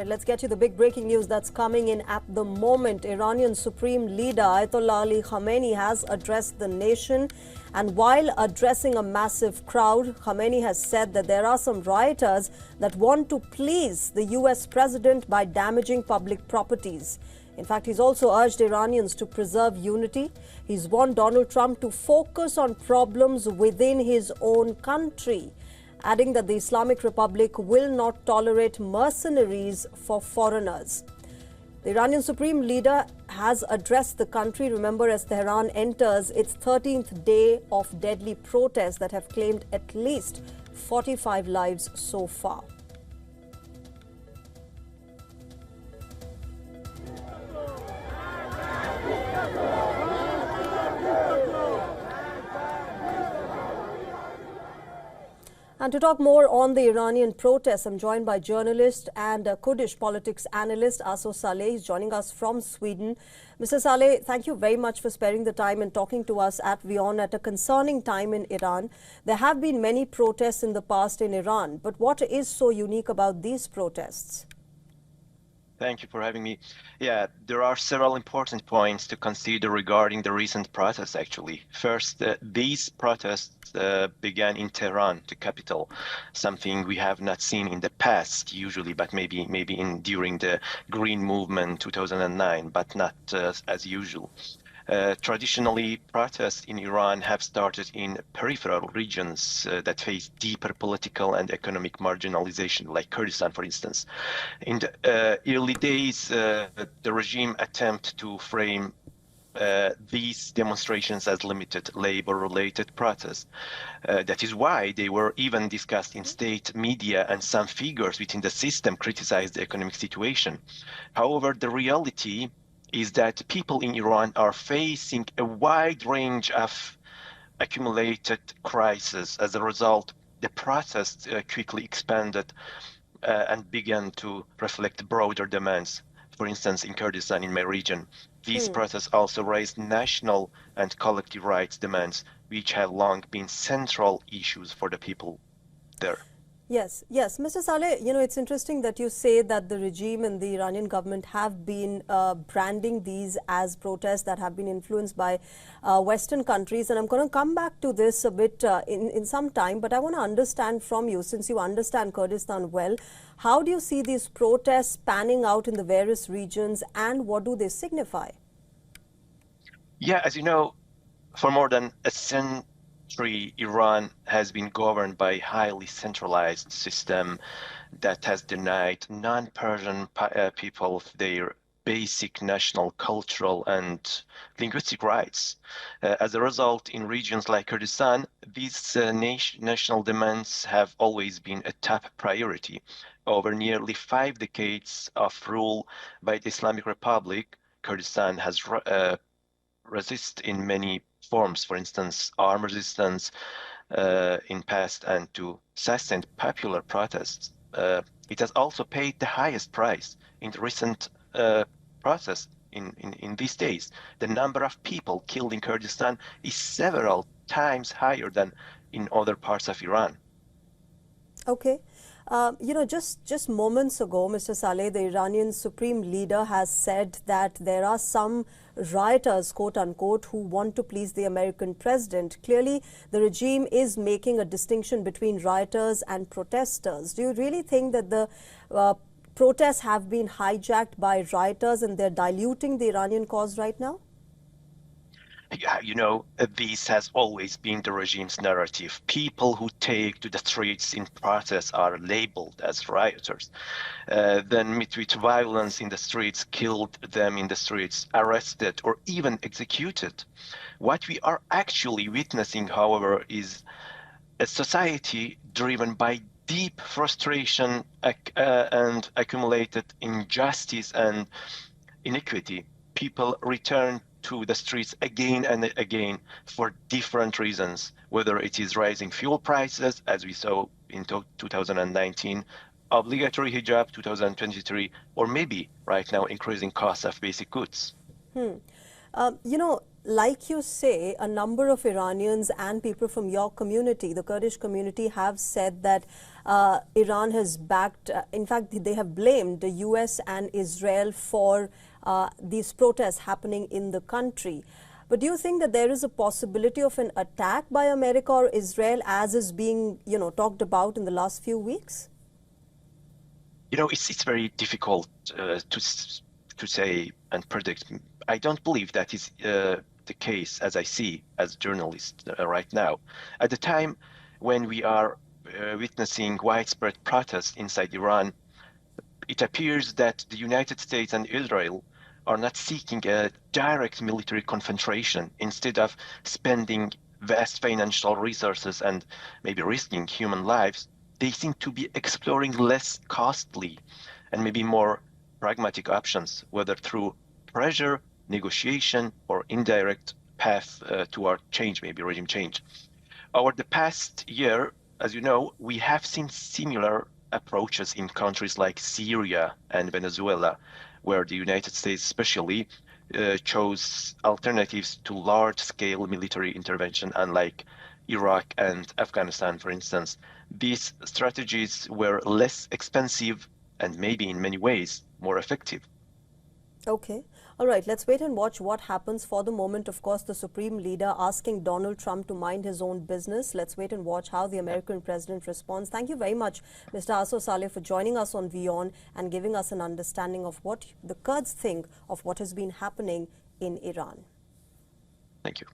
right, let's get you the big breaking news that's coming in at the moment. Iranian Supreme Leader Ayatollah Ali Khamenei has addressed the nation. And while addressing a massive crowd, Khamenei has said that there are some rioters that want to please the US president by damaging public properties. In fact, he's also urged Iranians to preserve unity. He's warned Donald Trump to focus on problems within his own country, adding that the Islamic Republic will not tolerate mercenaries for foreigners. The Iranian Supreme Leader has addressed the country, remember, as Tehran enters its 13th day of deadly protests that have claimed at least 45 lives so far. And to talk more on the Iranian protests, I'm joined by journalist and Kurdish politics analyst Aso Saleh. He's joining us from Sweden. Mr. Saleh, thank you very much for sparing the time and talking to us at WION at a concerning time in Iran. There have been many protests in the past in Iran, but what is so unique about these protests? Thank you for having me. Yeah, there are several important points to consider regarding the recent protests, actually. First, these protests began in Tehran, the capital, something we have not seen in the past usually, but maybe during the Green Movement 2009, but not as usual. Traditionally, protests in Iran have started in peripheral regions that face deeper political and economic marginalization, like Kurdistan, for instance. In the early days, the regime attempted to frame these demonstrations as limited labor-related protests. That is why they were even discussed in state media, and some figures within the system criticized the economic situation. However, the reality is that people in Iran are facing a wide range of accumulated crises. As a result, the protests quickly expanded and began to reflect broader demands. For instance, in Kurdistan, in my region, these protests also raised national and collective rights demands, which have long been central issues for the people there. Yes. Mr. Saleh, it's interesting that you say that the regime and the Iranian government have been branding these as protests that have been influenced by Western countries. And I'm going to come back to this a bit in some time. But I want to understand from you, since you understand Kurdistan well, how do you see these protests panning out in the various regions, and what do they signify? Yeah, as you know, for more than a century, Iran has been governed by a highly centralized system that has denied non-Persian people their basic national, cultural, and linguistic rights. As a result, in regions like Kurdistan, these national demands have always been a top priority. Over nearly 5 decades of rule by the Islamic Republic, Kurdistan has resisted in many forms, for instance, armed resistance in past, and to sustain popular protests. It has also paid the highest price in the recent protests in these days. The number of people killed in Kurdistan is several times higher than in other parts of Iran. Okay. Just moments ago, Mr. Saleh, the Iranian Supreme Leader has said that there are some rioters, quote unquote, who want to please the American president. Clearly, the regime is making a distinction between rioters and protesters. Do you really think that the protests have been hijacked by rioters and they're diluting the Iranian cause right now? Yeah, this has always been the regime's narrative. People who take to the streets in protests are labeled as rioters. Then met with violence in the streets, killed them in the streets, arrested, or even executed. What we are actually witnessing, however, is a society driven by deep frustration and accumulated injustice and inequity. People return to the streets again and again for different reasons, whether it is rising fuel prices, as we saw in 2019, obligatory hijab 2023, or maybe right now increasing costs of basic goods. like you say, a number of Iranians and people from your community, the Kurdish community, have said that Iran has backed, in fact, they have blamed the US and Israel for these protests happening in the country. But do you think that there is a possibility of an attack by America or Israel, as is being, talked about in the last few weeks? It's very difficult to say and predict. I don't believe that is the case, as I see as a journalist right now. At the time when we are witnessing widespread protests inside Iran, it appears that the United States and Israel are not seeking a direct military confrontation. Instead of spending vast financial resources and maybe risking human lives, they seem to be exploring less costly and maybe more pragmatic options, whether through pressure, negotiation, or indirect path toward change, maybe regime change. Over the past year, as you know, we have seen similar approaches in countries like Syria and Venezuela, where the United States especially chose alternatives to large-scale military intervention, unlike Iraq and Afghanistan, for instance. These strategies were less expensive and maybe in many ways more effective. Okay. All right. Let's wait and watch what happens. For the moment, of course, the Supreme Leader asking Donald Trump to mind his own business. Let's wait and watch how the American president responds. Thank you very much, Mr. Aso Saleh, for joining us on WION and giving us an understanding of what the Kurds think of what has been happening in Iran. Thank you.